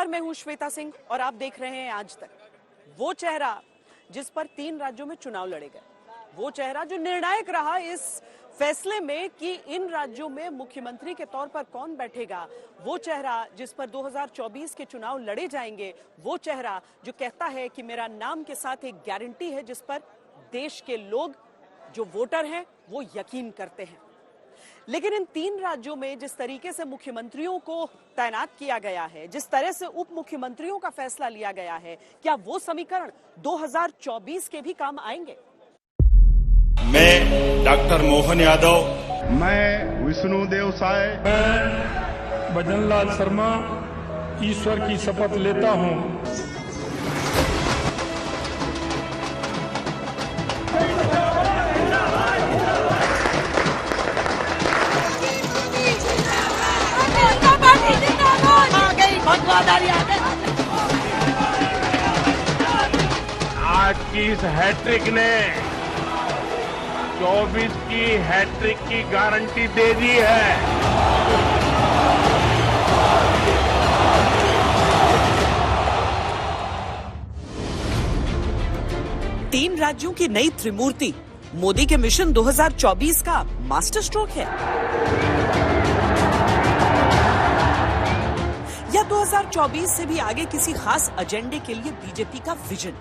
नमस्कार, मैं हूं श्वेता सिंह और आप देख रहे हैं आज तक। वो चेहरा जिस पर 3 राज्यों में चुनाव लड़े गए, वो चेहरा जो निर्णायक रहा इस फैसले में कि इन राज्यों में मुख्यमंत्री के तौर पर कौन बैठेगा, वो चेहरा जिस पर 2024 के चुनाव लड़े जाएंगे, वो चेहरा जो कहता है कि मेरा नाम के साथ एक गारंटी है जिस पर देश के लोग जो वोटर हैं वो यकीन करते हैं। लेकिन इन 3 राज्यों में जिस तरीके से मुख्यमंत्रियों को तैनात किया गया है, जिस तरह से उप मुख्यमंत्रियों का फैसला लिया गया है, क्या वो समीकरण 2024 के भी काम आएंगे? मैं डॉक्टर मोहन यादव, मैं विष्णुदेव साय, मैं भजनलाल शर्मा ईश्वर की शपथ लेता हूं। आज की इस हैट्रिक ने 24 की हैट्रिक की गारंटी दे दी है। तीन राज्यों की नई त्रिमूर्ति मोदी के मिशन 2024 का मास्टर स्ट्रोक है या 2024 से भी आगे किसी खास एजेंडे के लिए बीजेपी का विजन?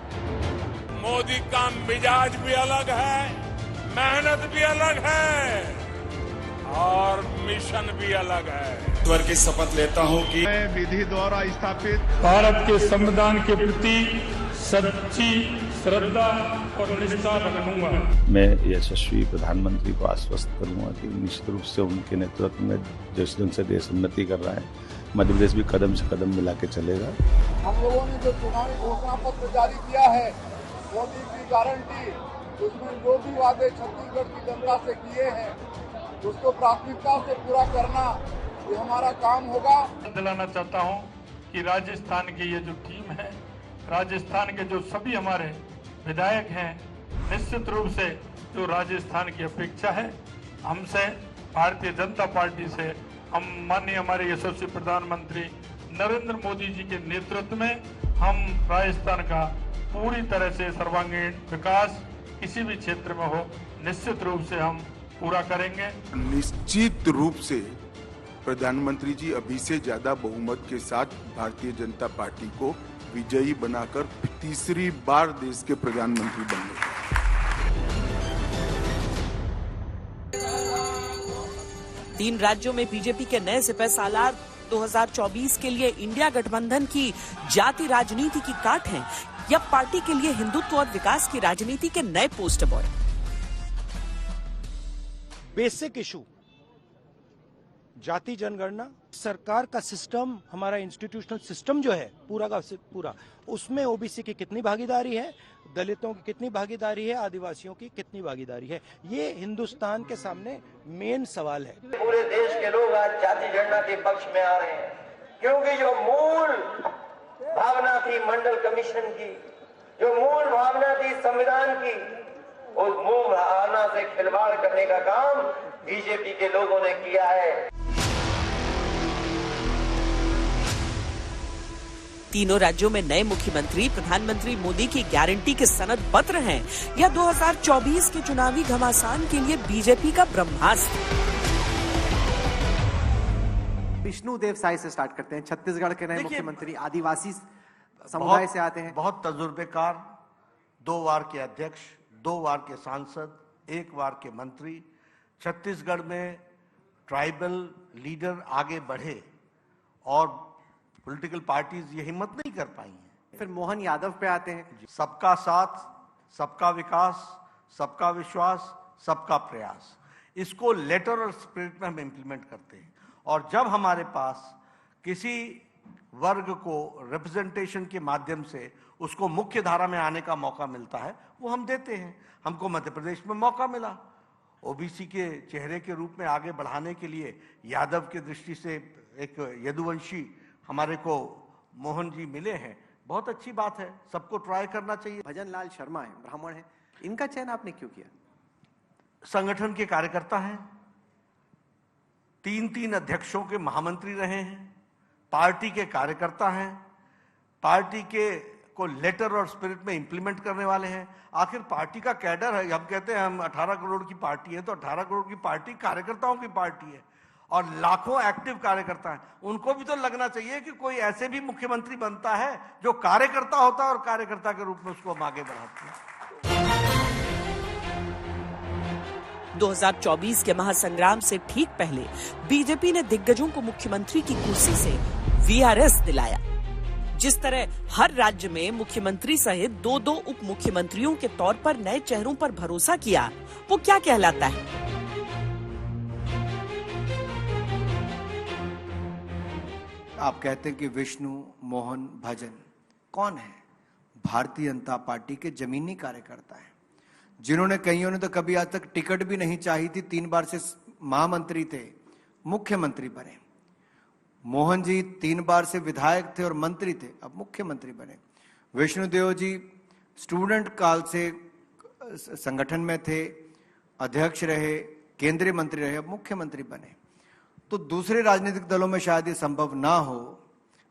मोदी का मिजाज भी अलग है, मेहनत भी अलग है और मिशन भी अलग है। ईश्वर की शपथ लेता हूं कि मैं विधि द्वारा स्थापित भारत के संविधान के प्रति सच्ची श्रद्धा और निष्ठा रखूंगा। मैं यशस्वी प्रधानमंत्री को आश्वस्त करूंगा कि निश्चित रूप से उनके नेतृत्व में जिस ढंग से देश उन्नति कर रहा है, मध्य प्रदेश भी कदम से कदम मिला के चलेगा। हम लोगों ने जो चुनावी घोषणा पत्र जारी किया है, मोदी की गारंटी, उसमें जो भी वादे छत्तीसगढ़ की जनता से किए हैं उसको प्राथमिकता से पूरा करना, ये हमारा काम होगा। दिलाना चाहता हूं कि राजस्थान की ये जो टीम है, राजस्थान के जो सभी हमारे विधायक हैं, निश्चित रूप से जो राजस्थान की अपेक्षा है हमसे, भारतीय जनता पार्टी से, हम माननीय हमारे यशस्वी प्रधानमंत्री नरेंद्र मोदी जी के नेतृत्व में हम राजस्थान का पूरी तरह से सर्वांगीण विकास किसी भी क्षेत्र में हो, निश्चित रूप से हम पूरा करेंगे। निश्चित रूप से प्रधानमंत्री जी अभी से ज्यादा बहुमत के साथ भारतीय जनता पार्टी को विजयी बनाकर तीसरी बार देश के प्रधानमंत्री बनेंगे। तीन राज्यों में बीजेपी के नए सिपह सालार 2024 के लिए इंडिया गठबंधन की जाति राजनीति की काट हैं या पार्टी के लिए हिंदुत्व और विकास की राजनीति के नए पोस्टर बॉय? बेसिक इशू जाति जनगणना, सरकार का सिस्टम, हमारा इंस्टीट्यूशनल सिस्टम जो है पूरा का पूरा, उसमें ओबीसी की कितनी भागीदारी है, दलितों की कितनी भागीदारी है, आदिवासियों की कितनी भागीदारी है, ये हिंदुस्तान के सामने मेन सवाल है। पूरे देश के लोग आज जाति गणना के पक्ष में आ रहे हैं, क्योंकि जो मूल भावना थी मंडल कमीशन की, जो मूल भावना थी संविधान की, उस मूल भावना से खिलवाड़ करने का काम बीजेपी के लोगों ने किया है। तीनों राज्यों में नए मुख्यमंत्री प्रधानमंत्री मोदी की गारंटी के सनद पत्र हैं या 2024 के चुनावी घमासान के लिए बीजेपी का ब्रह्मास्त्र? विष्णुदेव साय से स्टार्ट करते हैं। छत्तीसगढ़ के नए मुख्यमंत्री आदिवासी समुदाय से आते हैं। बहुत तजुर्बेकार, 2 बार के अध्यक्ष, 2 बार के सांसद, 1 बार के मंत्री। छत्तीसगढ़ में ट्राइबल लीडर आगे बढ़े और पॉलिटिकल पार्टीज ये हिम्मत नहीं कर पाई हैं। फिर मोहन यादव पे आते हैं। सबका साथ, सबका विकास, सबका विश्वास, सबका प्रयास, इसको लेटर और स्पिरिट में हम इम्प्लीमेंट करते हैं। और जब हमारे पास किसी वर्ग को रिप्रेजेंटेशन के माध्यम से उसको मुख्य धारा में आने का मौका मिलता है, वो हम देते हैं। हमको मध्य प्रदेश में मौका मिला, ओबीसी के चेहरे के रूप में आगे बढ़ाने के लिए यादव की दृष्टि से एक यदुवंशी हमारे को मोहन जी मिले हैं। बहुत अच्छी बात है, सबको ट्राई करना चाहिए। भजनलाल शर्मा है, ब्राह्मण है, इनका चयन आपने क्यों किया? संगठन के कार्यकर्ता हैं, 3 अध्यक्षों के महामंत्री रहे हैं, पार्टी के कार्यकर्ता हैं, पार्टी के को लेटर और स्पिरिट में इंप्लीमेंट करने वाले हैं। आखिर पार्टी का कैडर है, हम कहते हैं हम 18 करोड़ की पार्टी है, तो 18 करोड़ की पार्टी कार्यकर्ताओं की पार्टी है और लाखों एक्टिव कार्यकर्ता हैं। उनको भी तो लगना चाहिए कि कोई ऐसे भी मुख्यमंत्री बनता है जो कार्यकर्ता होता है और कार्यकर्ता के रूप में उसको हम आगे बढ़ाते हैं। 2024 के महासंग्राम से ठीक पहले बीजेपी ने दिग्गजों को मुख्यमंत्री की कुर्सी से वीआरएस दिलाया। जिस तरह हर राज्य में मुख्यमंत्री सहित 2-2 उप मुख्यमंत्रियों के तौर पर नए चेहरों पर भरोसा किया, वो क्या कहलाता है? आप कहते हैं कि विष्णु मोहन भजन कौन है? भारतीय जनता पार्टी के जमीनी कार्यकर्ता हैं, जिन्होंने कईयों ने तो कभी आज तक टिकट भी नहीं चाही थी, 3 बार से महामंत्री थे, मुख्यमंत्री बने। मोहन जी 3 बार से विधायक थे और मंत्री थे, अब मुख्यमंत्री बने। विष्णुदेव जी स्टूडेंट काल से संगठन में थे, अध्यक्ष रहे, केंद्रीय मंत्री रहे, अब मुख्यमंत्री बने। तो दूसरे राजनीतिक दलों में शायद ये संभव ना हो,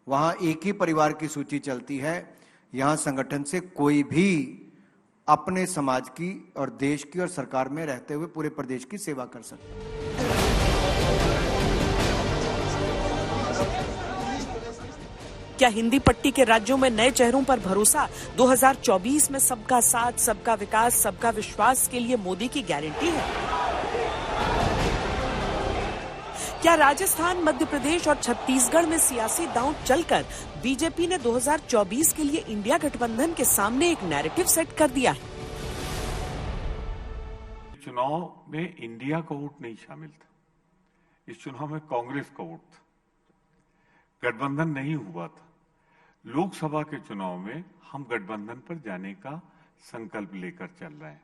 वहां एक ही परिवार की सूची चलती है। यहां संगठन से कोई भी अपने समाज की और देश की और सरकार में रहते हुए पूरे प्रदेश की सेवा कर सकता है। क्या हिंदी पट्टी के राज्यों में नए चेहरों पर भरोसा 2024 में सबका साथ, सबका विकास, सबका विश्वास के लिए मोदी की गारंटी है? क्या राजस्थान, मध्य प्रदेश और छत्तीसगढ़ में सियासी दांव चलकर बीजेपी ने 2024 के लिए इंडिया गठबंधन के सामने एक नैरेटिव सेट कर दिया है? चुनाव में इंडिया का वोट नहीं शामिल था, इस चुनाव में कांग्रेस का वोट था, गठबंधन नहीं हुआ था। लोकसभा के चुनाव में हम गठबंधन पर जाने का संकल्प लेकर चल रहे हैं।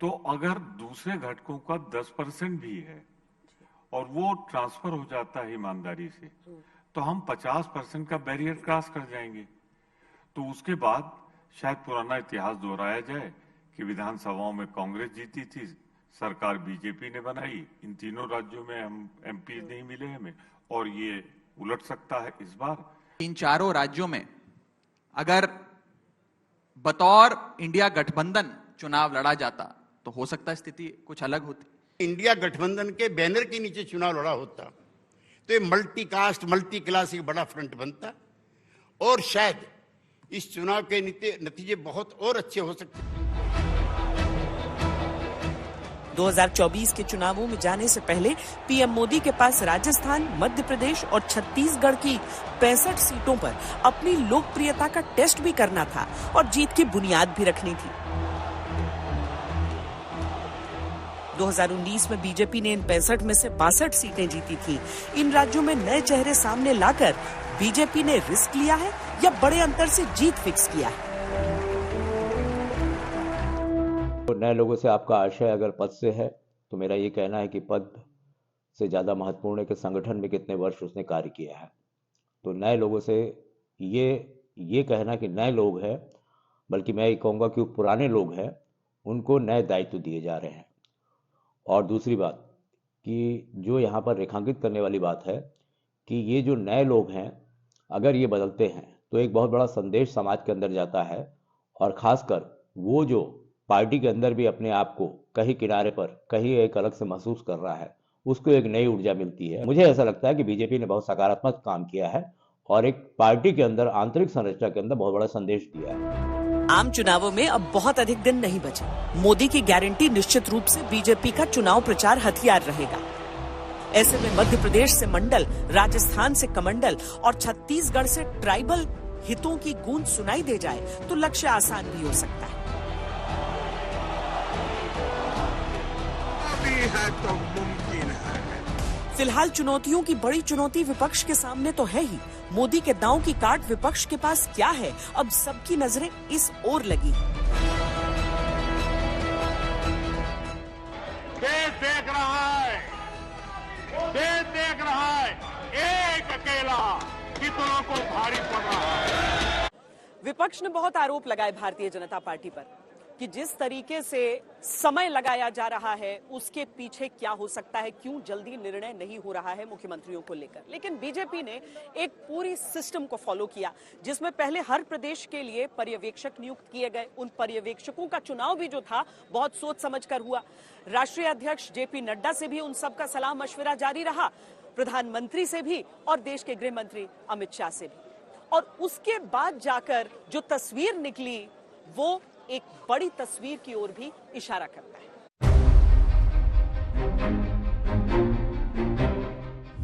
तो अगर दूसरे घटकों का 10% भी है और वो ट्रांसफर हो जाता है ईमानदारी से, तो हम 50% का बैरियर क्रॉस कर जाएंगे। तो उसके बाद शायद पुराना इतिहास दोहराया जाए कि विधानसभाओं में कांग्रेस जीती थी, सरकार बीजेपी ने बनाई, इन तीनों राज्यों में हम एमपी नहीं मिले हमें, और ये उलट सकता है इस बार। इन चारों राज्यों में अगर बतौर इंडिया गठबंधन चुनाव लड़ा जाता तो हो सकता है स्थिति कुछ अलग होती। इंडिया गठबंधन के बैनर के नीचे चुनाव लड़ा होता तो ये मल्टी कास्ट, मल्टी क्लास एक बड़ा फ्रंट बनता और शायद इस चुनाव के नतीजे बहुत और अच्छे हो सकते। 2024 के चुनावों में जाने से पहले पीएम मोदी के पास राजस्थान, मध्य प्रदेश और छत्तीसगढ़ की 65 सीटों पर अपनी लोकप्रियता का टेस्ट भी करना था और जीत की बुनियाद भी रखनी थी। 2019 में बीजेपी ने इन 65 में से 62 सीटें जीती थी। इन राज्यों में नए चेहरे सामने लाकर बीजेपी ने रिस्क लिया है या बड़े अंतर से जीत फिक्स किया है? तो नए लोगों से आपका आशय अगर पद से है तो मेरा ये कहना है कि पद से ज़्यादा महत्वपूर्ण है कि संगठन में कितने वर्ष उसने कार्य किया है। तो नए लोगों से ये कहना कि नए लोग हैं, बल्कि मैं ये कहूँगा कि पुराने लोग हैं, उनको नए दायित्व दिए जा रहे हैं। और दूसरी बात कि जो यहाँ पर रेखांकित करने वाली बात है कि ये जो नए लोग हैं अगर ये बदलते हैं तो एक बहुत बड़ा संदेश समाज के अंदर जाता है, और ख़ासकर वो जो पार्टी के अंदर भी अपने आप को कहीं किनारे पर, कहीं एक अलग से महसूस कर रहा है, उसको एक नई ऊर्जा मिलती है। मुझे ऐसा लगता है कि बीजेपी ने बहुत सकारात्मक काम किया है और एक पार्टी के अंदर, आंतरिक संरचना के अंदर बहुत बड़ा संदेश दिया है। आम चुनावों में अब बहुत अधिक दिन नहीं बचे। मोदी की गारंटी निश्चित रूप से बीजेपी का चुनाव प्रचार हथियार रहेगा। ऐसे में मध्य प्रदेश से मंडल, राजस्थान से कमंडल और छत्तीसगढ़ से ट्राइबल हितों की गूंज सुनाई दे जाए तो लक्ष्य आसान भी हो सकता है। है तो मुमकिन है। फिलहाल चुनौतियों की बड़ी चुनौती विपक्ष के सामने तो है ही। मोदी के दांव की काट विपक्ष के पास क्या है, अब सबकी नजरें इस ओर लगी हैं। देश देख रहा है, देश देख रहा है, एक अकेला कितनों को भारी पड़ रहा है। विपक्ष ने बहुत आरोप लगाए भारतीय जनता पार्टी पर। कि जिस तरीके से समय लगाया जा रहा है उसके पीछे क्या हो सकता है, क्यों जल्दी निर्णय नहीं हो रहा है मुख्यमंत्रियों को लेकर। लेकिन बीजेपी ने एक पूरी सिस्टम को फॉलो किया, जिसमें पहले हर प्रदेश के लिए पर्यवेक्षक नियुक्त किए गए। उन पर्यवेक्षकों का चुनाव भी जो था बहुत सोच समझकर हुआ। राष्ट्रीय अध्यक्ष जेपी नड्डा से भी उन सबका सलाह मशविरा जारी रहा, प्रधानमंत्री से भी और देश के गृह मंत्री अमित शाह से भी। और उसके बाद जाकर जो तस्वीर निकली वो एक बड़ी तस्वीर की ओर भी इशारा करता है।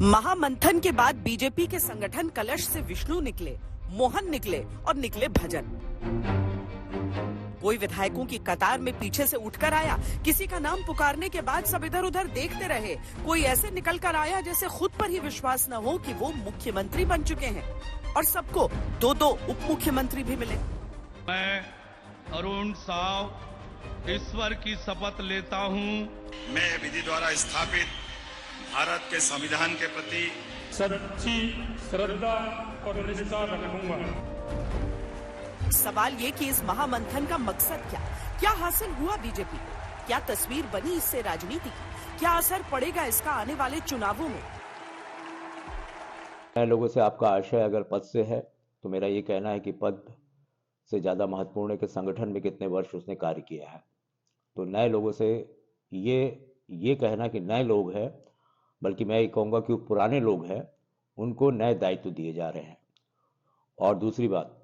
महामंथन के बाद बीजेपी के संगठन कलश से विष्णु निकले, मोहन निकले और निकले भजन। कोई विधायकों की कतार में पीछे से उठकर आया, किसी का नाम पुकारने के बाद सब इधर उधर देखते रहे। कोई ऐसे निकल कर आया जैसे खुद पर ही विश्वास न हो कि वो मुख्यमंत्री बन चुके हैं। और सबको 2-2 उप मुख्यमंत्री भी मिले। मैं अरुण साव ईश्वर की शपथ लेता हूं। मैं विधि द्वारा स्थापित भारत के संविधान के प्रति सच्ची श्रद्धा और निष्ठा रखूंगा। सवाल ये कि इस महामंथन का मकसद क्या हासिल हुआ बीजेपी, क्या तस्वीर बनी इससे राजनीति की, क्या असर पड़ेगा इसका आने वाले चुनावों में। नए लोगों से आपका आशय अगर पद से है तो मेरा ये कहना है कि पद से ज़्यादा महत्वपूर्ण है कि संगठन में कितने वर्ष उसने कार्य किया है। तो नए लोगों से ये कहना कि नए लोग हैं, बल्कि मैं ये कहूँगा कि पुराने लोग हैं, उनको नए दायित्व दिए जा रहे हैं। और दूसरी बात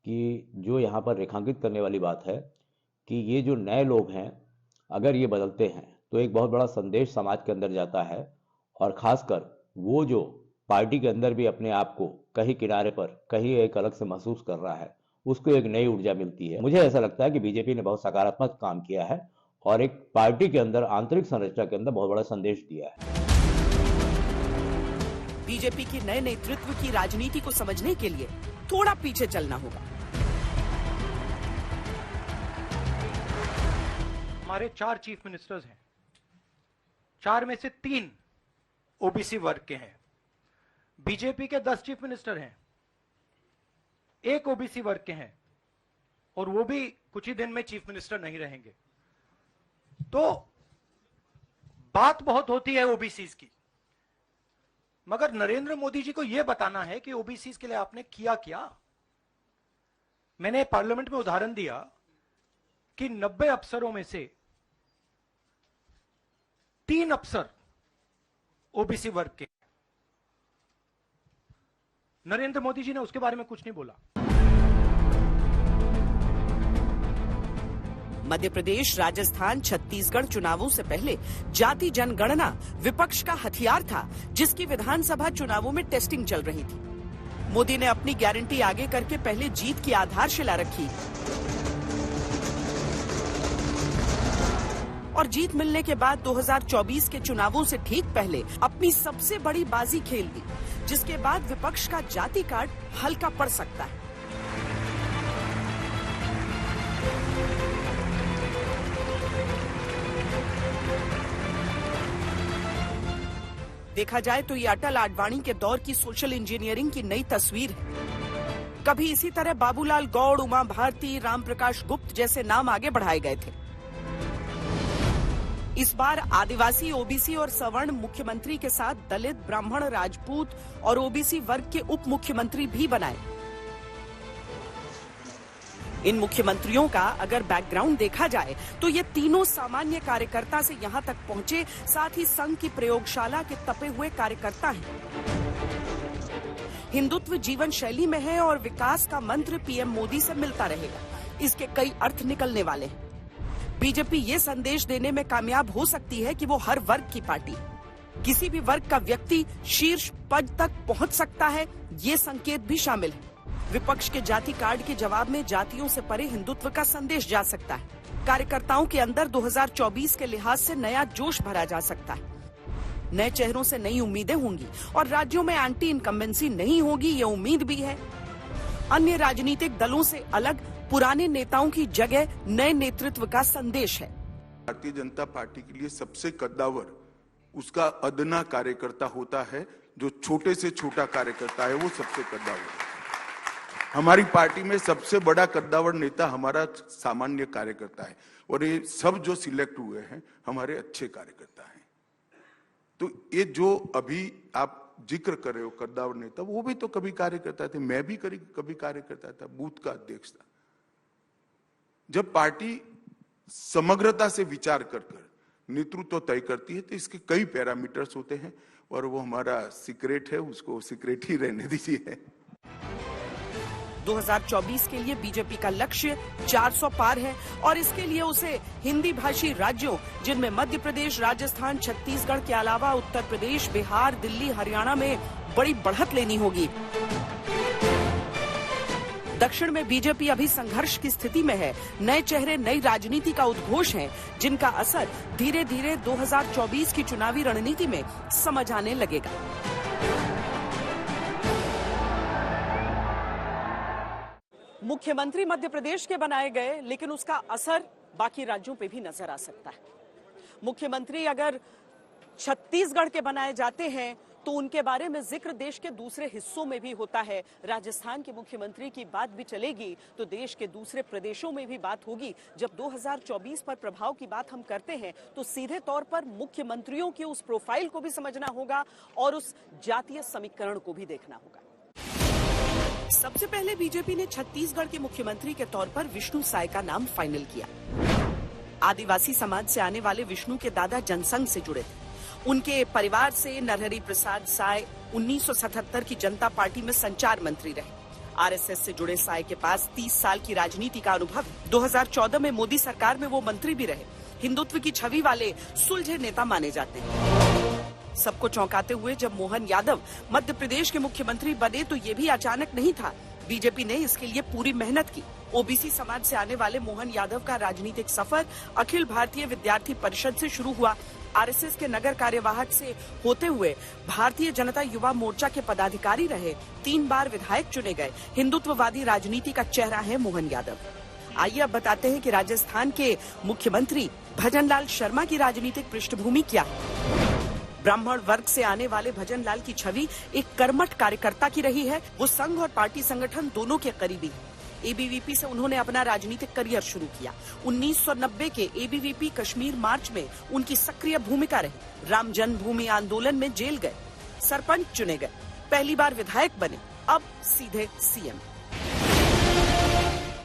कि जो यहाँ पर रेखांकित करने वाली बात है कि ये जो नए लोग हैं अगर ये बदलते हैं तो एक बहुत बड़ा संदेश समाज के अंदर जाता है। और ख़ासकर वो जो पार्टी के अंदर भी अपने आप को कहीं किनारे पर कहीं एक अलग से महसूस कर रहा है, उसको एक नई ऊर्जा मिलती है। मुझे ऐसा लगता है कि बीजेपी ने बहुत सकारात्मक काम किया है और एक पार्टी के अंदर आंतरिक संरचना के अंदर बहुत बड़ा संदेश दिया है। बीजेपी की नए नेतृत्व की राजनीति को समझने के लिए थोड़ा पीछे चलना होगा। हमारे 4 चीफ मिनिस्टर्स हैं, 4 में से 3 ओबीसी वर्ग के हैं। बीजेपी के 10 चीफ मिनिस्टर हैं, 1 ओबीसी वर्ग के हैं और वो भी कुछ ही दिन में चीफ मिनिस्टर नहीं रहेंगे। तो बात बहुत होती है ओबीसीज की, मगर नरेंद्र मोदी जी को यह बताना है कि ओबीसीज के लिए आपने किया क्या। मैंने पार्लियामेंट में उदाहरण दिया कि 90 अफसरों में से 3 अफसर ओबीसी वर्ग के। नरेंद्र मोदी जी ने उसके बारे में कुछ नहीं बोला। मध्य प्रदेश, राजस्थान, छत्तीसगढ़ चुनावों से पहले जाति जनगणना विपक्ष का हथियार था, जिसकी विधानसभा चुनावों में टेस्टिंग चल रही थी। मोदी ने अपनी गारंटी आगे करके पहले जीत की आधारशिला रखी और जीत मिलने के बाद 2024 के चुनावों से ठीक पहले अपनी सबसे बड़ी बाजी खेल दी, जिसके बाद विपक्ष का जाति कार्ड हल्का पड़ सकता है। देखा जाए तो ये अटल आडवाणी के दौर की सोशल इंजीनियरिंग की नई तस्वीर है। कभी इसी तरह बाबूलाल गौड़, उमा भारती, राम प्रकाश गुप्त जैसे नाम आगे बढ़ाए गए थे। इस बार आदिवासी, ओबीसी और सवर्ण मुख्यमंत्री के साथ दलित, ब्राह्मण, राजपूत और ओबीसी वर्ग के उप मुख्यमंत्री भी बनाए। इन मुख्यमंत्रियों का अगर बैकग्राउंड देखा जाए तो ये तीनों सामान्य कार्यकर्ता से यहां तक पहुंचे, साथ ही संघ की प्रयोगशाला के तपे हुए कार्यकर्ता हैं। हिंदुत्व जीवन शैली में है और विकास का मंत्र पीएम मोदी से मिलता रहेगा। इसके कई अर्थ निकलने वाले हैं। बीजेपी ये संदेश देने में कामयाब हो सकती है कि वो हर वर्ग की पार्टी, किसी भी वर्ग का व्यक्ति शीर्ष पद तक पहुंच सकता है, ये संकेत भी शामिल है। विपक्ष के जाति कार्ड के जवाब में जातियों से परे हिंदुत्व का संदेश जा सकता है। कार्यकर्ताओं के अंदर 2024 के लिहाज से नया जोश भरा जा सकता है। नए चेहरों से नई उम्मीदें होंगी और राज्यों में एंटी इनकम्बेंसी नहीं होगी, ये उम्मीद भी है। अन्य राजनीतिक दलों से अलग पुराने नेताओं की जगह नए नेतृत्व का संदेश है। भारतीय जनता पार्टी के लिए सबसे कद्दावर उसका अदना कार्यकर्ता होता है। जो छोटे से छोटा कार्यकर्ता है वो सबसे कद्दावर है। हमारी पार्टी में सबसे बड़ा कद्दावर नेता हमारा सामान्य कार्यकर्ता है और ये सब जो सिलेक्ट हुए हैं हमारे अच्छे कार्यकर्ता हैं। तो ये जो अभी आप जिक्र कर रहे हो कद्दावर नेता, वो भी तो कभी कार्यकर्ता थे, मैं भी कभी कार्यकर्ता था, बूथ का अध्यक्ष था। जब पार्टी समग्रता से विचार कर नेतृत्व तय करती है तो इसके कई पैरामीटर्स होते हैं और वो हमारा सीक्रेट है, उसको सीक्रेट ही रहने दीजिए। 2024 के लिए बीजेपी का लक्ष्य 400 पार है और इसके लिए उसे हिंदी भाषी राज्यों जिनमें मध्य प्रदेश, राजस्थान, छत्तीसगढ़ के अलावा उत्तर प्रदेश, बिहार, दिल्ली, हरियाणा में बड़ी बढ़त लेनी होगी। दक्षिण में बीजेपी अभी संघर्ष की स्थिति में है। नए चेहरे नई राजनीति का उद्घोष हैं, जिनका असर धीरे धीरे 2024 की चुनावी रणनीति में समझ आने लगेगा। मुख्यमंत्री मध्य प्रदेश के बनाए गए, लेकिन उसका असर बाकी राज्यों पे भी नजर आ सकता है। मुख्यमंत्री अगर छत्तीसगढ़ के बनाए जाते हैं तो उनके बारे में जिक्र देश के दूसरे हिस्सों में भी होता है। राजस्थान के मुख्यमंत्री की बात भी चलेगी तो देश के दूसरे प्रदेशों में भी बात होगी। जब 2024 पर प्रभाव की बात हम करते हैं तो सीधे तौर पर मुख्यमंत्रियों की उस प्रोफाइल को भी समझना होगा और उस जातीय समीकरण को भी देखना होगा। सबसे पहले बीजेपी ने छत्तीसगढ़ के मुख्यमंत्री के तौर पर विष्णु साय का नाम फाइनल किया। आदिवासी समाज से आने वाले विष्णु के दादा जनसंघ से जुड़े थे। उनके परिवार से नरहरि प्रसाद साय 1977 की जनता पार्टी में संचार मंत्री रहे। आरएसएस से जुड़े साय के पास 30 साल की राजनीति का अनुभव। 2014 में मोदी सरकार में वो मंत्री भी रहे। हिंदुत्व की छवि वाले सुलझे नेता माने जाते हैं। सबको चौंकाते हुए जब मोहन यादव मध्य प्रदेश के मुख्यमंत्री बने तो ये भी अचानक नहीं था। बीजेपी ने इसके लिए पूरी मेहनत की। ओबीसी समाज से आने वाले मोहन यादव का राजनीतिक सफर अखिल भारतीय विद्यार्थी परिषद से शुरू हुआ। आरएसएस के नगर कार्यवाहक से होते हुए भारतीय जनता युवा मोर्चा के पदाधिकारी रहे। 3 बार विधायक चुने गए। हिंदुत्ववादी राजनीति का चेहरा है मोहन यादव। आइए अब बताते हैं कि राजस्थान के मुख्यमंत्री भजनलाल शर्मा की राजनीतिक पृष्ठभूमि क्या है। ब्राह्मण वर्ग से आने वाले भजनलाल की छवि एक कर्मठ कार्यकर्ता की रही है। वो संघ और पार्टी संगठन दोनों के करीबी है। एबीवीपी से उन्होंने अपना राजनीतिक करियर शुरू किया। 1990 के एबीवीपी कश्मीर मार्च में उनकी सक्रिय भूमिका रही। राम जन्मभूमि आंदोलन में जेल गए, सरपंच चुने गए, पहली बार विधायक बने, अब सीधे सीएम।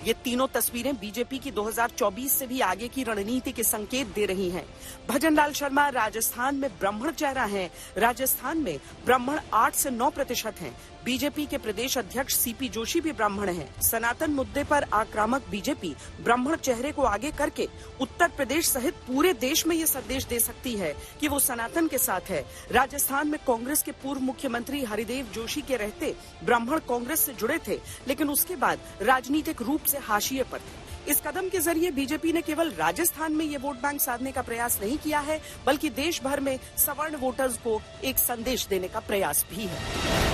ये तीनों तस्वीरें बीजेपी की 2024 से भी आगे की रणनीति के संकेत दे रही हैं। भजनलाल शर्मा राजस्थान में ब्राह्मण चेहरा हैं। राजस्थान में ब्राह्मण 8 से 9% हैं। बीजेपी के प्रदेश अध्यक्ष सीपी जोशी भी ब्राह्मण हैं। सनातन मुद्दे पर आक्रामक बीजेपी ब्राह्मण चेहरे को आगे करके उत्तर प्रदेश सहित पूरे देश में ये संदेश दे सकती है कि वो सनातन के साथ है। राजस्थान में कांग्रेस के पूर्व मुख्यमंत्री हरिदेव जोशी के रहते ब्राह्मण कांग्रेस से जुड़े थे, लेकिन उसके बाद राजनीतिक रूप से हाशिए पर थे। इस कदम के जरिए बीजेपी ने केवल राजस्थान में ये वोट बैंक साधने का प्रयास नहीं किया है, बल्कि देश भर में सवर्ण वोटर्स को एक संदेश देने का प्रयास भी है।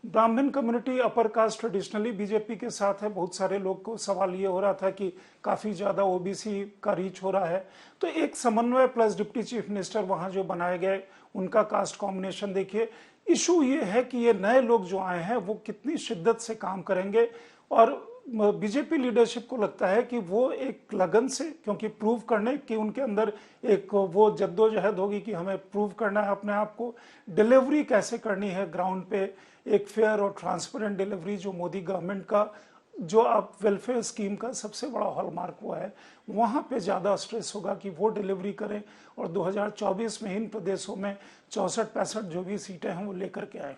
ब्राह्मण community upper caste traditionally BJP के साथ है। बहुत सारे लोग को सवाल ये हो रहा था कि काफी ज्यादा ओबीसी का रीच हो रहा है, तो एक समन्वय प्लस डिप्टी चीफ मिनिस्टर वहां जो बनाए गए उनका कास्ट कॉम्बिनेशन देखिए। इशू ये है कि ये नए लोग जो आए हैं वो कितनी शिद्दत से काम करेंगे और बीजेपी लीडरशिप को लगता है कि वो एक लगन से, क्योंकि प्रूव करने की उनके अंदर एक वो जद्दोजहद होगी कि हमें प्रूव करना है अपने आप को, डिलीवरी कैसे करनी है ग्राउंड पे, एक फेयर और ट्रांसपेरेंट डिलीवरी जो मोदी गवर्नमेंट का जो अब वेलफेयर स्कीम का सबसे बड़ा हॉलमार्क हुआ है, वहां पे ज्यादा स्ट्रेस होगा कि वो डिलीवरी करें और 2024 में इन प्रदेशों में 64-65 जो भी सीटें हैं वो लेकर के आए।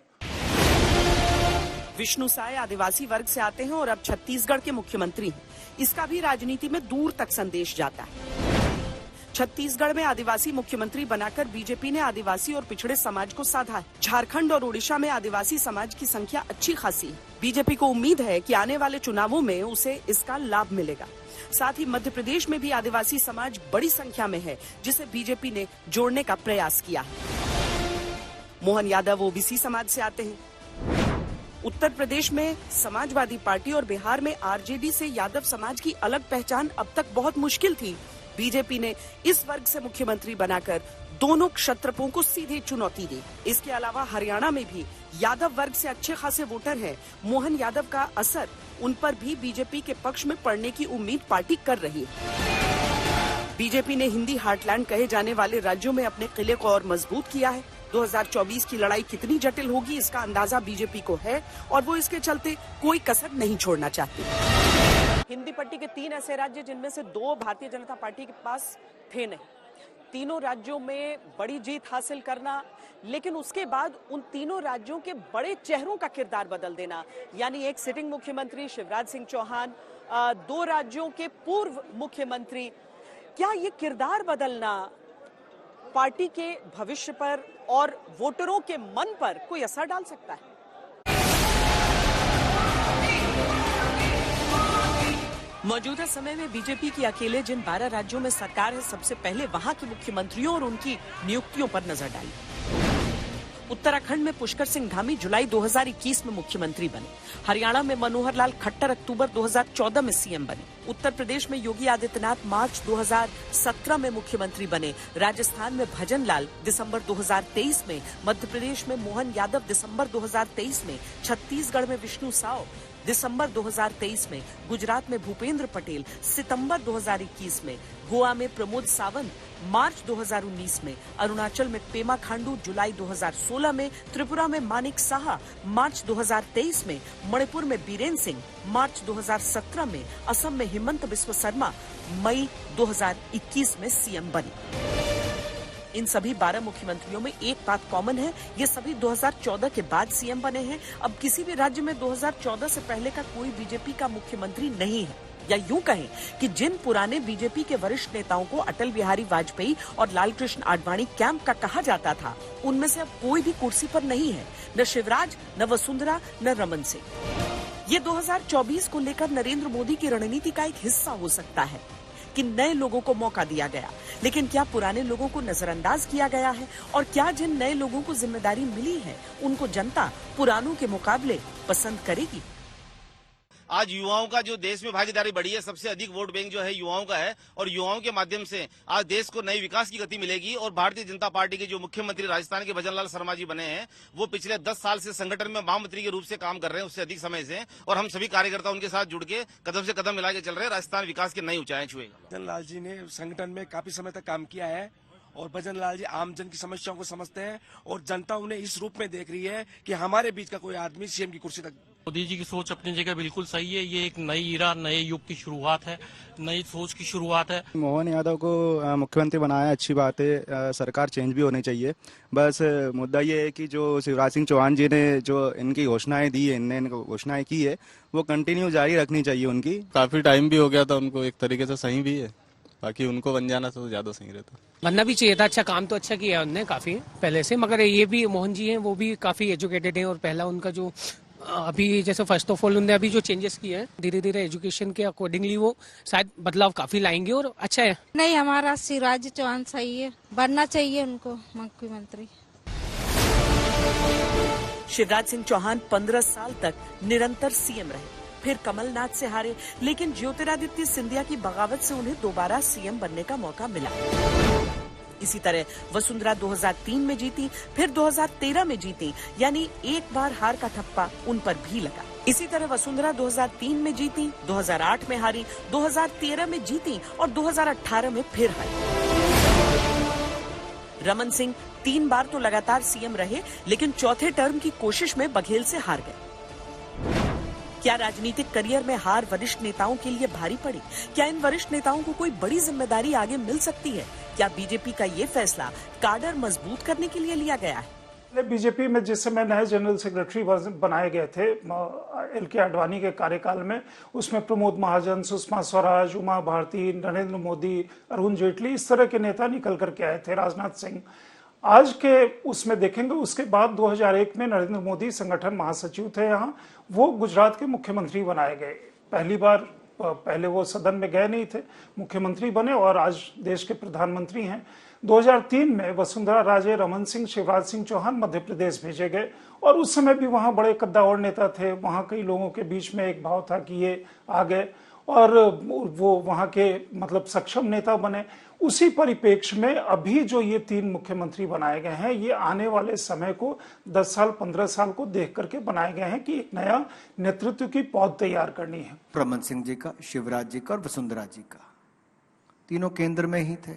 विष्णु साय आदिवासी वर्ग से आते हैं और अब छत्तीसगढ़ के मुख्यमंत्री हैं। इसका भी राजनीति में दूर तक संदेश जाता है। छत्तीसगढ़ में आदिवासी मुख्यमंत्री बनाकर बीजेपी ने आदिवासी और पिछड़े समाज को साधा है। झारखंड और ओडिशा में आदिवासी समाज की संख्या अच्छी खासी है। बीजेपी को उम्मीद है कि आने वाले चुनावों में उसे इसका लाभ मिलेगा। साथ ही मध्य प्रदेश में भी आदिवासी समाज बड़ी संख्या में है, जिसे बीजेपी ने जोड़ने का प्रयास किया है। मोहन यादव ओबीसी समाज से आते हैं। उत्तर प्रदेश में समाजवादी पार्टी और बिहार में आरजेडी से यादव समाज की अलग पहचान अब तक बहुत मुश्किल थी। बीजेपी ने इस वर्ग से मुख्यमंत्री बनाकर दोनों क्षत्रपों को सीधे चुनौती दी। इसके अलावा हरियाणा में भी यादव वर्ग से अच्छे खासे वोटर हैं। मोहन यादव का असर उन पर भी बीजेपी के पक्ष में पड़ने की उम्मीद पार्टी कर रही है। बीजेपी ने हिंदी हार्टलैंड कहे जाने वाले राज्यों में अपने किले को और मजबूत किया है। 2024 की लड़ाई कितनी जटिल होगी इसका अंदाजा बीजेपी को है और वो इसके चलते कोई कसर नहीं छोड़ना चाहती। हिंदी पट्टी के 3 ऐसे राज्य जिनमें से 2 भारतीय जनता पार्टी के पास थे नहीं। तीनों राज्यों में बड़ी जीत हासिल करना, लेकिन उसके बाद उन तीनों राज्यों के बड़े चेहरों का किरदार बदल देना, यानी एक सिटिंग मुख्यमंत्री शिवराज सिंह चौहान, 2 राज्यों के पूर्व मुख्यमंत्री। क्या ये किरदार बदलना पार्टी के भविष्य पर और वोटरों के मन पर कोई असर डाल सकता है? मौजूदा समय में बीजेपी की अकेले जिन 12 राज्यों में सरकार है, सबसे पहले वहां के मुख्यमंत्रियों और उनकी नियुक्तियों पर नजर डाली। उत्तराखंड में पुष्कर सिंह धामी जुलाई 2021 में मुख्यमंत्री बने। हरियाणा में मनोहर लाल खट्टर अक्टूबर 2014 में सीएम बने। उत्तर प्रदेश में योगी आदित्यनाथ मार्च 2017 में मुख्यमंत्री बने। राजस्थान में भजन लाल दिसंबर 2023 में, मध्य प्रदेश में मोहन यादव दिसंबर 2023 में, छत्तीसगढ़ में विष्णु साव दिसंबर 2023 में, गुजरात में भूपेंद्र पटेल सितंबर 2021 में, गोवा में प्रमोद सावंत मार्च 2019 में, अरुणाचल में पेमा खांडू जुलाई 2016 में, त्रिपुरा में मानिक साहा मार्च 2023 में, मणिपुर में बीरेन सिंह मार्च 2017 में, असम में हेमंत बिस्व शर्मा मई 2021 में सीएम बने। इन सभी 12 मुख्यमंत्रियों में एक बात कॉमन है, ये सभी 2014 के बाद सीएम बने हैं। अब किसी भी राज्य में 2014 से पहले का कोई बीजेपी का मुख्यमंत्री नहीं है, या यूं कहें कि जिन पुराने बीजेपी के वरिष्ठ नेताओं को अटल बिहारी वाजपेयी और लालकृष्ण आडवाणी कैंप का कहा जाता था, उनमें से अब कोई भी कुर्सी पर नहीं है, न शिवराज, न वसुंधरा, न रमन सिंह। ये 2024 को लेकर नरेंद्र मोदी की रणनीति का एक हिस्सा हो सकता है कि नए लोगों को मौका दिया गया, लेकिन क्या पुराने लोगों को नजरअंदाज किया गया है? और क्या जिन नए लोगों को जिम्मेदारी मिली है उनको जनता पुरानों के मुकाबले पसंद करेगी? आज युवाओं का जो देश में भागीदारी बढ़ी है, सबसे अधिक वोट बैंक जो है युवाओं का है, और युवाओं के माध्यम से आज देश को नई विकास की गति मिलेगी। और भारतीय जनता पार्टी के जो मुख्यमंत्री राजस्थान के भजन लाल शर्मा जी बने हैं, वो पिछले 10 साल से संगठन में महामंत्री के रूप से काम कर रहे हैं, उससे अधिक समय से, और हम सभी कार्यकर्ता उनके साथ जुड़ के कदम से कदम मिला के चल रहे हैं। राजस्थान विकास की नई ऊंचाई छुएगा। भजन लाल जी ने संगठन में काफी समय तक काम किया है, और भजन लाल जी आम जन की समस्याओं को समझते हैं, और जनता उन्हें इस रूप में देख रही है कि हमारे बीच का कोई आदमी सीएम की कुर्सी तक। मोदी जी की सोच अपनी जगह बिल्कुल सही है। ये एक नई इरा, नए युग की शुरुआत है, नई सोच की शुरुआत है। मोहन यादव को मुख्यमंत्री बनाया, अच्छी बात है, सरकार चेंज भी होनी चाहिए। बस मुद्दा ये है कि जो शिवराज सिंह चौहान जी ने जो इनकी घोषणाएं दी है, इनने घोषणाएं की है, वो कंटिन्यू जारी रखनी चाहिए उनकी। काफी टाइम भी हो गया था उनको, एक तरीके से सही भी है, बाकी उनको बन जाना तो ज्यादा सही रहता। बनना भी चाहिए था, अच्छा काम तो अच्छा किया उनने काफी पहले से, मगर ये भी मोहन जी हैं, वो भी काफी एजुकेटेड हैं, और पहला उनका जो अभी जैसे फर्स्ट ऑफ ऑल उन्होंने अभी जो चेंजेस किए हैं, धीरे धीरे एजुकेशन के अकॉर्डिंगली वो शायद बदलाव काफी लाएंगे, और अच्छा है। नहीं, हमारा शिवराज चौहान सही है, बनना चाहिए उनको मुख्यमंत्री। शिवराज सिंह चौहान 15 साल तक निरंतर सीएम रहे, फिर कमलनाथ से हारे, लेकिन ज्योतिरादित्य सिंधिया की बगावत से उन्हें दोबारा सीएम बनने का मौका मिला। इसी तरह वसुंधरा 2003 में जीती, फिर 2013 में जीती, यानी एक बार हार का ठप्पा उन पर भी लगा। इसी तरह वसुंधरा 2003 में जीती, 2008 में हारी, 2013 में जीती और 2018 में फिर हारी। रमन सिंह 3 बार तो लगातार सीएम रहे, लेकिन चौथे टर्म की कोशिश में बघेल से हार गए। क्या राजनीतिक करियर में हार वरिष्ठ नेताओं के लिए भारी पड़ी? क्या इन वरिष्ठ नेताओं को कोई बड़ी जिम्मेदारी आगे मिल सकती है? क्या बीजेपी का ये फैसला काडर मजबूत करने के लिए लिया गया है? बीजेपी में जिस समय नए जनरल सेक्रेटरी बनाए गए थे एल.के. आडवाणी के कार्यकाल में, उसमें प्रमोद महाजन, सुषमा स्वराज, उमा भारती, नरेंद्र मोदी, अरुण जेटली, इस तरह के नेता निकल करके आए थे, राजनाथ सिंह। आज के उसमें देखेंगे, उसके बाद 2001 में नरेंद्र मोदी संगठन महासचिव थे यहाँ, वो गुजरात के मुख्यमंत्री बनाए गए। पहली बार, पहले वो सदन में गए नहीं थे, मुख्यमंत्री बने और आज देश के प्रधानमंत्री हैं। 2003 में वसुंधरा राजे, रमन सिंह, शिवराज सिंह चौहान मध्य प्रदेश भेजे गए, और उस समय भी वहाँ बड़े कद्दावर नेता थे। वहाँ कई लोगों के बीच में एक भाव था कि ये आ गए, और वो वहाँ के मतलब सक्षम नेता बने। उसी परिप्रेक्ष्य में अभी जो ये 3 मुख्यमंत्री बनाए गए हैं, ये आने वाले समय को 10 साल 15 साल को देख करके बनाए गए हैं कि एक नया नेतृत्व की पौध तैयार करनी है। रमन सिंह जी का, शिवराज जी का और वसुंधरा जी का, तीनों केंद्र में ही थे।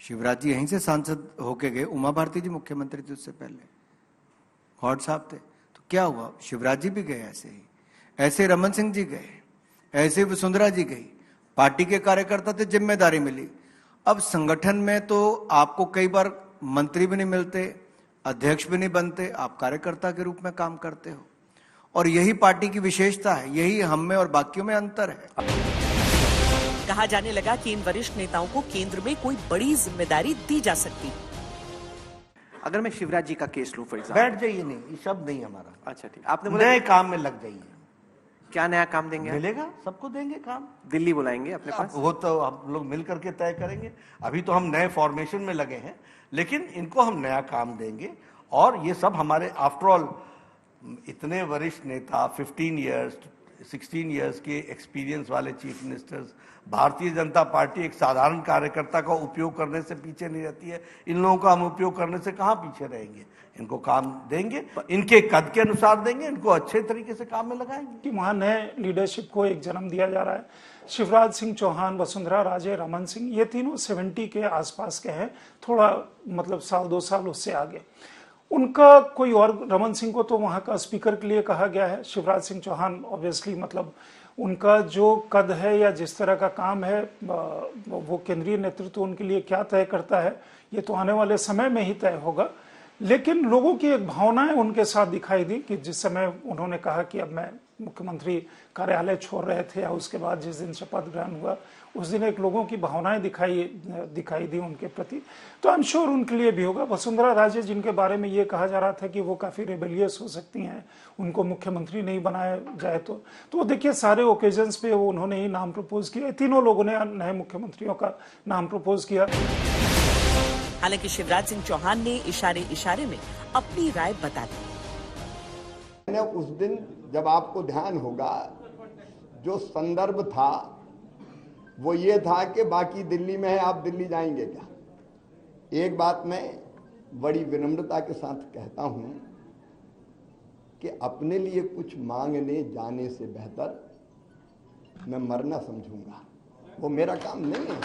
शिवराज जी यहीं से सांसद होके गए, उमा भारती जी मुख्यमंत्री थी उससे पहले, गौड़ साहब थे। तो क्या हुआ, शिवराज जी भी गए ऐसे ही, ऐसे रमन सिंह जी गए, ऐसे वसुंधरा जी गई। पार्टी के कार्यकर्ता थे, जिम्मेदारी मिली। अब संगठन में तो आपको कई बार मंत्री भी नहीं मिलते, अध्यक्ष भी नहीं बनते, आप कार्यकर्ता के रूप में काम करते हो, और यही पार्टी की विशेषता है, यही हम में और बाकियों में अंतर है। कहा जाने लगा कि इन वरिष्ठ नेताओं को केंद्र में कोई बड़ी जिम्मेदारी दी जा सकती। अगर मैं शिवराज जी का केस लूं फॉर एग्जाम्पल, बैठ जाइए, नहीं ये शब्द नहीं हमारा। अच्छा ठीक, आपने बोला नए काम में लग जाइए। क्या नया काम देंगे? मिलेगा, सबको देंगे काम। दिल्ली बुलाएंगे अपने पास? वो तो हम लोग मिल करके तय करेंगे। अभी तो हम नए फॉर्मेशन में लगे हैं, लेकिन इनको हम नया काम देंगे। और ये सब हमारे आफ्टर ऑल इतने वरिष्ठ नेता, 15 ईयर्स 16 ईयर्स के एक्सपीरियंस वाले chief ministers, Bharatiya Janata party एक साधारण कार्यकर्ता का उपयोग करने से पीछे नहीं रहती है। इन लोगों का हम उपयोग करने से कहाँ पीछे रहेंगे? इनको काम देंगे, इनके कद के अनुसार देंगे, इनको अच्छे तरीके से काम में लगाएंगे। कि वहां नए लीडरशिप को एक जन्म दिया जा रहा है। शिवराज सिंह चौहान, वसुंधरा राजे, रमन सिंह, ये तीनों 70 के आसपास के हैं, थोड़ा मतलब साल 2 साल उससे आगे। उनका कोई और, रमन सिंह को तो वहां का स्पीकर के लिए कहा गया है। शिवराज सिंह चौहान ऑब्वियसली मतलब उनका जो कद है या जिस तरह का काम है, वो केंद्रीय नेतृत्व उनके लिए क्या तय करता है, ये तो आने वाले समय में ही तय होगा। लेकिन लोगों की एक भावनाएं उनके साथ दिखाई दी कि जिस समय उन्होंने कहा कि अब मैं मुख्यमंत्री कार्यालय छोड़ रहे थे, या उसके बाद जिस दिन शपथ ग्रहण हुआ उस दिन एक लोगों की भावनाएं दिखाई दी उनके प्रति। तो आई एम श्योर उनके लिए भी होगा। वसुंधरा राजे, जिनके बारे में ये कहा जा रहा था कि वो काफी रेबेलियस हो सकती हैं, उनको मुख्यमंत्री नहीं बनाया जाए तो देखिए सारे ओकेजन्स पे वो उन्होंने ही नाम प्रपोज किया। तीनों लोगों ने नए मुख्यमंत्रियों का नाम प्रपोज किया। हालांकि शिवराज सिंह चौहान ने इशारे इशारे में अपनी राय बता दी। मैंने उस दिन, जब आपको ध्यान होगा, जो संदर्भ था वो ये था कि बाकी दिल्ली में है, आप दिल्ली जाएंगे क्या? एक बात मैं बड़ी विनम्रता के साथ कहता हूं कि अपने लिए कुछ मांगने जाने से बेहतर मैं मरना समझूंगा, वो मेरा काम नहीं है,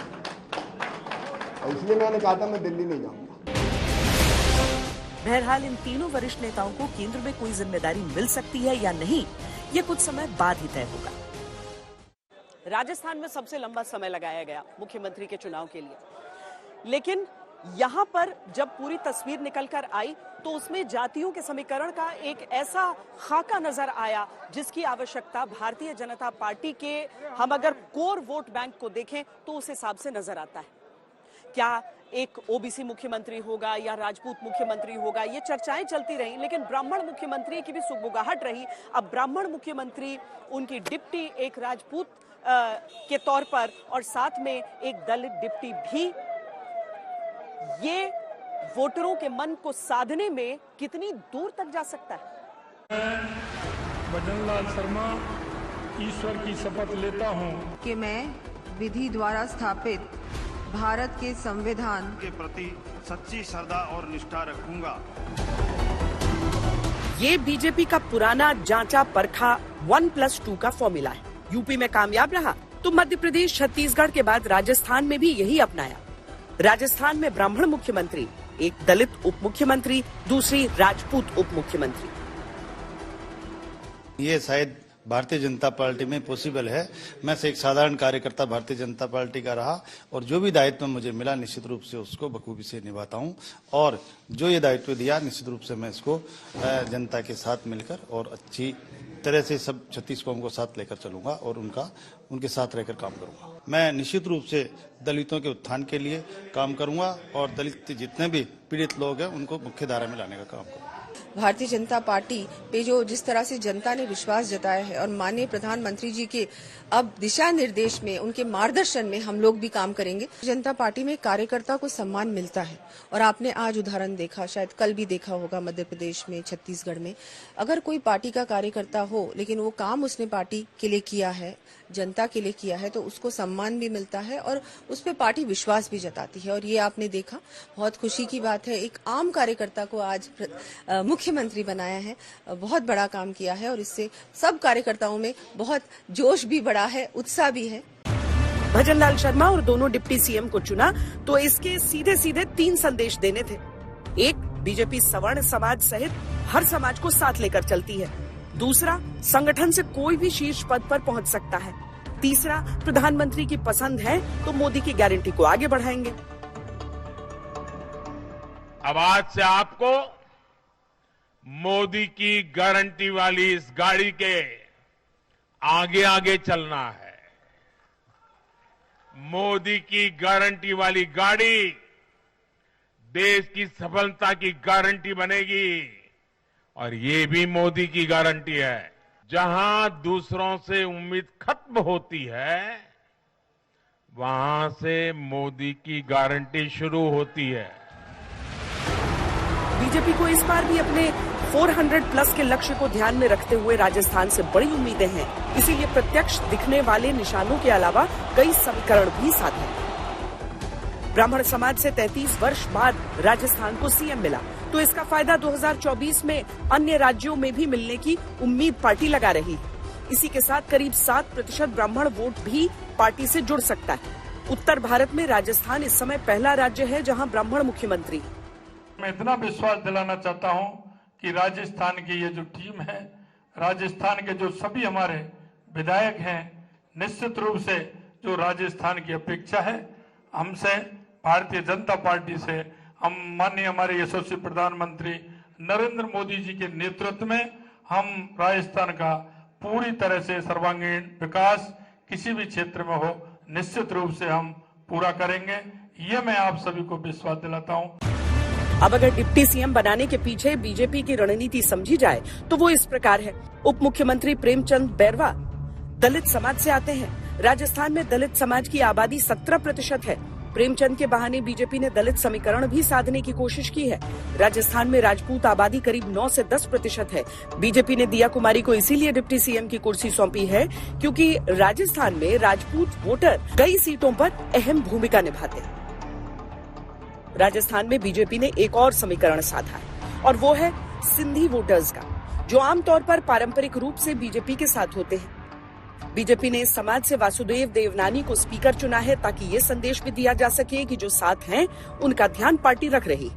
और इसलिए मैंने कहा था मैं दिल्ली नहीं जाऊंगा। बहरहाल इन तीनों वरिष्ठ नेताओं को केंद्र में कोई जिम्मेदारी मिल सकती है या नहीं, ये कुछ समय बाद ही तय होगा। राजस्थान में सबसे लंबा समय लगाया गया मुख्यमंत्री के चुनाव के लिए, लेकिन यहाँ पर जब पूरी तस्वीर निकलकर आई तो उसमें जातियों के समीकरण का एक ऐसा खाका नजर आया जिसकी आवश्यकता भारतीय जनता पार्टी के, हम अगर कोर वोट बैंक को देखें तो उस हिसाब से नजर आता है। क्या एक ओबीसी मुख्यमंत्री होगा या राजपूत मुख्यमंत्री होगा, ये चर्चाएं चलती रही, लेकिन ब्राह्मण मुख्यमंत्री की भी सुगबुगाहट रही। अब ब्राह्मण मुख्यमंत्री, उनकी डिप्टी एक राजपूत के तौर पर और साथ में एक दलित डिप्टी भी, ये वोटरों के मन को साधने में कितनी दूर तक जा सकता है? भजन लाल शर्मा ईश्वर की शपथ लेता हूँ कि मैं विधि द्वारा स्थापित भारत के संविधान के प्रति सच्ची श्रद्धा और निष्ठा रखूंगा। ये बीजेपी का पुराना जांचा परखा 1+2 का फॉर्मूला है। यूपी में कामयाब रहा तो मध्य प्रदेश, छत्तीसगढ़ के बाद राजस्थान में भी यही अपनाया। राजस्थान में ब्राह्मण मुख्यमंत्री, एक दलित उप मुख्यमंत्री, दूसरी राजपूत उप मुख्यमंत्री। ये शायद भारतीय जनता पार्टी में पॉसिबल है। मैं से एक साधारण कार्यकर्ता भारतीय जनता पार्टी का रहा और जो भी दायित्व मुझे मिला निश्चित रूप से उसको बखूबी से निभाता हूं, और जो ये दायित्व दिया निश्चित रूप से मैं इसको जनता के साथ मिलकर और अच्छी तरह से सब 36 कौम को साथ लेकर चलूंगा और उनके साथ रहकर काम करूंगा। मैं निश्चित रूप से दलितों के उत्थान के लिए काम करूंगा और दलित जितने भी पीड़ित लोग हैं उनको मुख्य धारा में लाने का काम करूंगा। भारतीय जनता पार्टी पे जो जिस तरह से जनता ने विश्वास जताया है और माननीय प्रधानमंत्री जी के अब दिशा निर्देश में, उनके मार्गदर्शन में हम लोग भी काम करेंगे। जनता पार्टी में कार्यकर्ता को सम्मान मिलता है और आपने आज उदाहरण देखा, शायद कल भी देखा होगा मध्य प्रदेश में, छत्तीसगढ़ में। अगर कोई पार्टी का कार्यकर्ता हो लेकिन वो काम उसने पार्टी के लिए किया है, जनता के लिए किया है तो उसको सम्मान भी मिलता है और उस पर पार्टी विश्वास भी जताती है। और ये आपने देखा, बहुत खुशी की बात है, एक आम कार्यकर्ता को आज मुख्यमंत्री बनाया है, बहुत बड़ा काम किया है और इससे सब कार्यकर्ताओं में बहुत जोश भी बढ़ा है, उत्साह भी है। भजनलाल शर्मा और दोनों डिप्टी सीएम को चुना तो इसके सीधे सीधे 3 संदेश देने थे। एक, बीजेपी सवर्ण समाज सहित हर समाज को साथ लेकर चलती है। दूसरा, संगठन से कोई भी शीर्ष पद पर पहुंच सकता है। तीसरा, प्रधानमंत्री की पसंद है तो मोदी की गारंटी को आगे बढ़ाएंगे। अब आज से आपको मोदी की गारंटी वाली इस गाड़ी के आगे आगे चलना है। मोदी की गारंटी वाली गाड़ी देश की सफलता की गारंटी बनेगी और ये भी मोदी की गारंटी है। जहां दूसरों से उम्मीद खत्म होती है वहां से मोदी की गारंटी शुरू होती है। बीजेपी को इस बार भी अपने 400 प्लस के लक्ष्य को ध्यान में रखते हुए राजस्थान से बड़ी उम्मीदें हैं। इसीलिए प्रत्यक्ष दिखने वाले निशानों के अलावा कई समीकरण भी साथ हैं। ब्राह्मण समाज से 33 वर्ष बाद राजस्थान को सीएम मिला तो इसका फायदा 2024 में अन्य राज्यों में भी मिलने की उम्मीद पार्टी लगा रही है। इसी के साथ करीब 7% ब्राह्मण वोट भी पार्टी से जुड़ सकता है। उत्तर भारत में राजस्थान इस समय पहला राज्य है जहां ब्राह्मण मुख्यमंत्री। मैं इतना विश्वास दिलाना चाहता हूं कि राजस्थान की ये जो टीम है, राजस्थान के जो सभी हमारे विधायक हैं, निश्चित रूप से जो राजस्थान की अपेक्षा है हमसे, भारतीय जनता पार्टी से, हम माननीय हमारे यशस्वी प्रधानमंत्री नरेंद्र मोदी जी के नेतृत्व में हम राजस्थान का पूरी तरह से सर्वांगीण विकास किसी भी क्षेत्र में हो निश्चित रूप से हम पूरा करेंगे। ये मैं आप सभी को विश्वास दिलाता हूँ। अब अगर डिप्टी सीएम बनाने के पीछे बीजेपी की रणनीति समझी जाए तो वो इस प्रकार है। उप मुख्यमंत्री प्रेमचंद बैरवा दलित समाज से आते हैं। राजस्थान में दलित समाज की आबादी 17% है। प्रेमचंद के बहाने बीजेपी ने दलित समीकरण भी साधने की कोशिश की है। राजस्थान में राजपूत आबादी करीब 9 से 10% है। बीजेपी ने दिया कुमारी को इसीलिए डिप्टी सीएम की कुर्सी सौंपी है क्योंकि राजस्थान में राजपूत वोटर कई सीटों पर अहम भूमिका निभाते हैं। राजस्थान में बीजेपी ने एक और समीकरण साधा है और वो है सिंधी वोटर्स का, जो आमतौर पर पारंपरिक रूप से बीजेपी के साथ होते हैं। बीजेपी ने इस समाज से वासुदेव देवनानी को स्पीकर चुना है ताकि ये संदेश भी दिया जा सके कि जो साथ हैं उनका ध्यान पार्टी रख रही।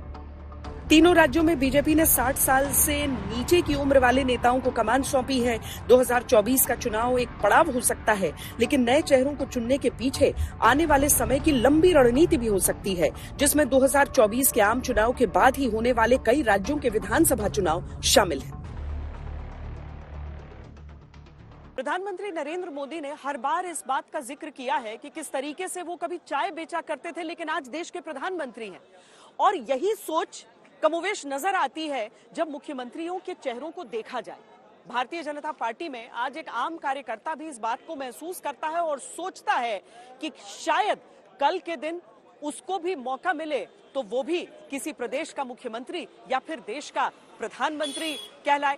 तीनों राज्यों में बीजेपी ने 60 साल से नीचे की उम्र वाले नेताओं को कमान सौंपी है। 2024 का चुनाव एक पड़ाव हो सकता है, लेकिन नए चेहरों को चुनने के पीछे आने वाले समय की लंबी रणनीति भी हो सकती है, जिसमें 2024 के आम चुनाव के बाद ही होने वाले कई राज्यों के विधानसभा चुनाव शामिल हैं। प्रधानमंत्री नरेंद्र मोदी ने हर बार इस बात का जिक्र किया है कि किस तरीके से वो कभी चाय बेचा करते थे, लेकिन आज देश के प्रधानमंत्री हैं। और यही सोच कमोवेश नजर आती है जब मुख्यमंत्रियों के चेहरों को देखा जाए। भारतीय जनता पार्टी में आज एक आम कार्यकर्ता भी इस बात को महसूस करता है और सोचता है कि शायद कल के दिन उसको भी मौका मिले तो वो भी किसी प्रदेश का मुख्यमंत्री या फिर देश का प्रधानमंत्री कहलाए।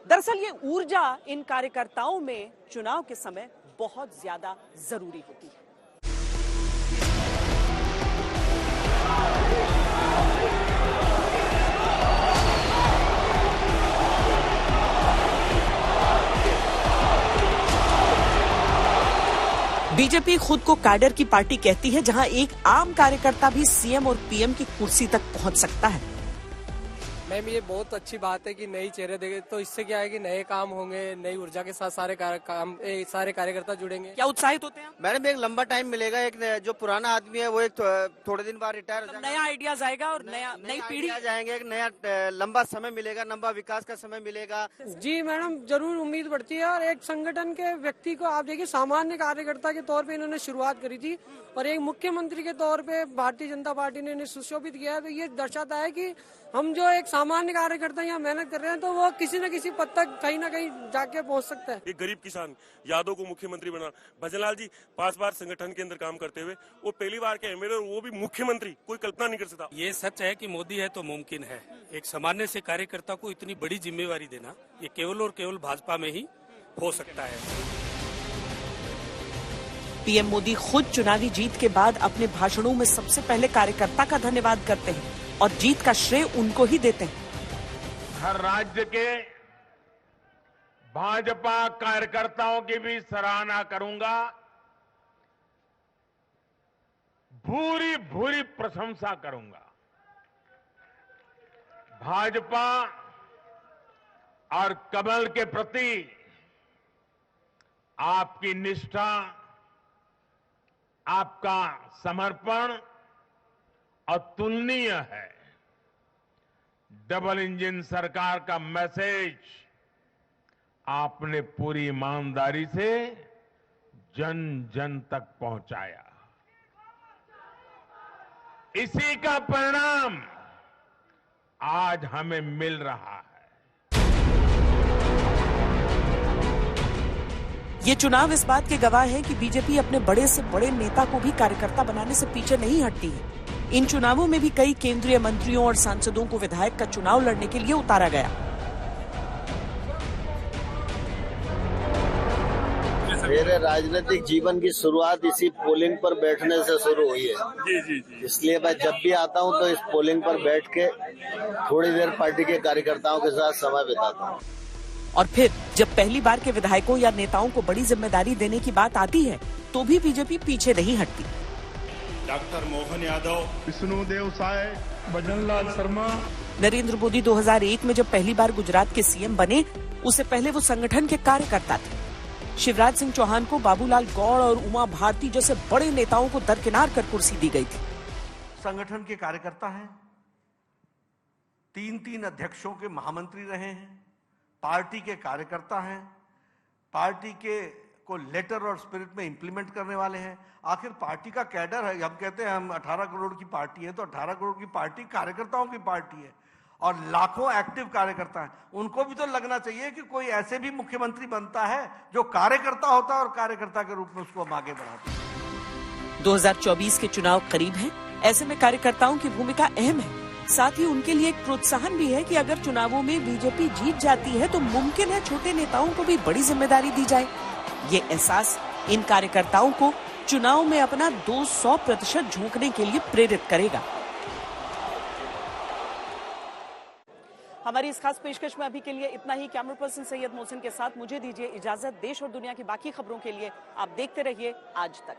दरअसल ये ऊर्जा इन कार्यकर्ताओं में चुनाव के समय बहुत ज्यादा जरूरी होती है। बीजेपी खुद को कैडर की पार्टी कहती है, जहां एक आम कार्यकर्ता भी सीएम और पीएम की कुर्सी तक पहुंच सकता है। मैम, ये बहुत अच्छी बात है कि नई चेहरे देखे तो इससे क्या है कि नए काम होंगे, नई ऊर्जा के साथ सारे कार्यकर्ता जुड़ेंगे। क्या उत्साहित होते हैं? मैडम, एक लंबा टाइम मिलेगा। एक जो पुराना आदमी है वो एक थोड़े दिन बाद रिटायर हो जाएगा। नया आइडियाज आएगा और नई पीढ़ी जाएंगे। एक नया लंबा समय मिलेगा, लंबा विकास का समय मिलेगा। जी मैडम, जरूर उम्मीद बढ़ती है। और एक संगठन के व्यक्ति को आप देखिए, सामान्य कार्यकर्ता के तौर पे इन्होंने शुरुआत करी थी और एक मुख्यमंत्री के तौर पे भारतीय जनता पार्टी ने इन्हें सुशोभित किया है। तो ये दर्शाता है कि हम जो एक सामान्य कार्यकर्ता यहाँ मेहनत कर रहे हैं तो वो किसी न किसी पद तक कहीं ना कहीं जाके पहुँच सकता है। एक गरीब किसान यादव को मुख्यमंत्री बना। भजनलाल जी 5 बार संगठन के अंदर काम करते हुए वो पहली बार के एमएलए, वो भी मुख्यमंत्री, कोई कल्पना नहीं कर सकता। ये सच है कि मोदी है तो मुमकिन है। एक सामान्य से कार्यकर्ता को इतनी बड़ी जिम्मेवारी देना, ये केवल और केवल भाजपा में ही हो सकता है। पीएम मोदी खुद चुनावी जीत के बाद अपने भाषणों में सबसे पहले कार्यकर्ता का धन्यवाद करते हैं और जीत का श्रेय उनको ही देते हैं। हर राज्य के भाजपा कार्यकर्ताओं की भी सराहना करूंगा, भूरी भूरी प्रशंसा करूंगा। भाजपा और कमल के प्रति आपकी निष्ठा, आपका समर्पण अतुलनीय है। डबल इंजन सरकार का मैसेज आपने पूरी ईमानदारी से जन जन तक पहुंचाया। इसी का परिणाम आज हमें मिल रहा है। ये चुनाव इस बात के गवाह है कि बीजेपी अपने बड़े से बड़े नेता को भी कार्यकर्ता बनाने से पीछे नहीं हटती है। इन चुनावों में भी कई केंद्रीय मंत्रियों और सांसदों को विधायक का चुनाव लड़ने के लिए उतारा गया। मेरे राजनीतिक जीवन की शुरुआत इसी पोलिंग पर बैठने से शुरू हुई है। इसलिए मैं जब भी आता हूं तो इस पोलिंग पर बैठ के थोड़ी देर पार्टी के कार्यकर्ताओं के साथ समय बिताता हूं। और फिर जब पहली बार के विधायकों या नेताओं को बड़ी जिम्मेदारी देने की बात आती है तो भी बीजेपी पीछे नहीं हटती। डॉक्टर मोहन यादव, विष्णुदेव साय, भजनलाल शर्मा। नरेंद्र मोदी 2001 में जब पहली बार गुजरात के सीएम बने, उससे पहले वो संगठन के कार्यकर्ता थे। शिवराज सिंह चौहान को बाबूलाल गौड़ और उमा भारती जैसे बड़े नेताओं को दरकिनार कर कुर्सी दी गई थी। संगठन के कार्यकर्ता हैं, 3 अध्यक्षों के महामंत्री रहे हैं, पार्टी के कार्यकर्ता हैं, पार्टी के को लेटर और स्पिरिट में इंप्लीमेंट करने वाले हैं। आखिर पार्टी का कैडर है। हम कहते हैं हम 18 करोड़ की पार्टी है, तो 18 करोड़ की पार्टी कार्यकर्ताओं की पार्टी है और लाखों एक्टिव कार्यकर्ता हैं। उनको भी तो लगना चाहिए कि कोई ऐसे भी मुख्यमंत्री बनता है जो कार्यकर्ता होता है और कार्यकर्ता के रूप में उसको हम आगे बढ़ाते हैं। 2024 के चुनाव करीब हैं, ऐसे में कार्यकर्ताओं की भूमिका अहम है। साथ ही उनके लिए एक प्रोत्साहन भी है कि अगर चुनावों में बीजेपी जीत जाती है तो मुमकिन है छोटे नेताओं को भी बड़ी जिम्मेदारी दी जाए। ये एहसास इन कार्यकर्ताओं को चुनाव में अपना 200% झोंकने के लिए प्रेरित करेगा। हमारी इस खास पेशकश में अभी के लिए इतना ही। कैमरा पर्सन सैयद मोहसिन के साथ मुझे दीजिए इजाजत। देश और दुनिया की बाकी खबरों के लिए आप देखते रहिए आज तक।